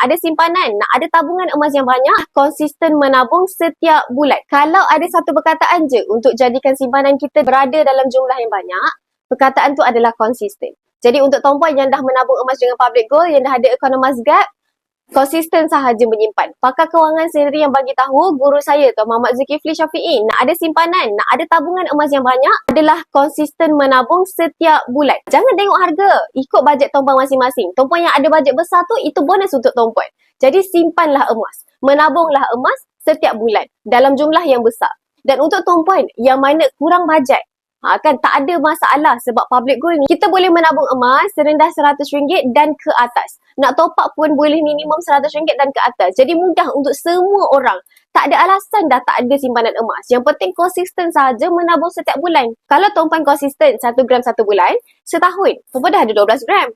ada simpanan, nak ada tabungan emas yang banyak, konsisten menabung setiap bulan. Kalau ada satu perkataan je untuk jadikan simpanan kita berada dalam jumlah yang banyak, perkataan tu adalah konsisten. Jadi untuk tuan-puan yang dah menabung emas dengan public gold, yang dah ada akaun emas gap, konsisten sahaja menyimpan. Pakar kewangan sendiri yang bagi tahu, guru saya Tuan Muhammad Zulkifli Syafiee, nak ada simpanan, nak ada tabungan emas yang banyak adalah konsisten menabung setiap bulan. Jangan tengok harga, ikut bajet tuan-puan masing-masing. Tuan-puan yang ada bajet besar tu, itu bonus untuk tuan-puan. Jadi simpanlah emas, menabunglah emas setiap bulan dalam jumlah yang besar. Dan untuk tuan-puan yang mana kurang bajet, kan tak ada masalah sebab public gold ni kita boleh menabung emas serendah RM100 dan ke atas. Nak top up pun boleh minimum RM100 dan ke atas. Jadi mudah untuk semua orang. Tak ada alasan dah tak ada simpanan emas. Yang penting konsisten saja menabung setiap bulan. Kalau tuan-puan konsisten 1 gram 1 bulan, setahun tuan-puan dah ada 12 gram.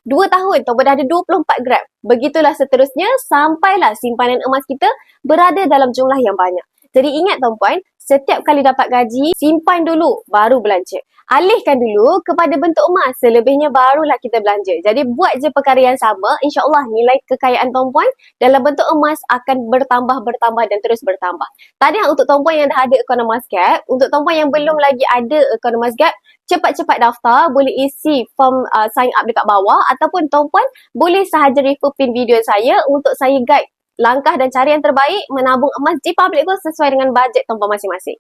2 tahun tuan-puan dah ada 24 gram. Begitulah seterusnya sampailah simpanan emas kita berada dalam jumlah yang banyak. Jadi ingat tuan-puan, setiap kali dapat gaji, simpan dulu baru belanja. Alihkan dulu kepada bentuk emas, selebihnya barulah kita belanja. Jadi buat je perkara yang sama, insya-Allah nilai kekayaan tuan-puan dalam bentuk emas akan bertambah dan terus bertambah. Tahniah untuk tuan-puan yang dah ada akaun emas gap. Untuk tuan-puan yang belum lagi ada akaun emas gap, cepat-cepat daftar, boleh isi form sign up dekat bawah ataupun tuan-puan boleh sahaja refer pin video saya untuk saya guide langkah dan cara yang terbaik menabung emas di public gold sesuai dengan bajet tuan-puan masing-masing.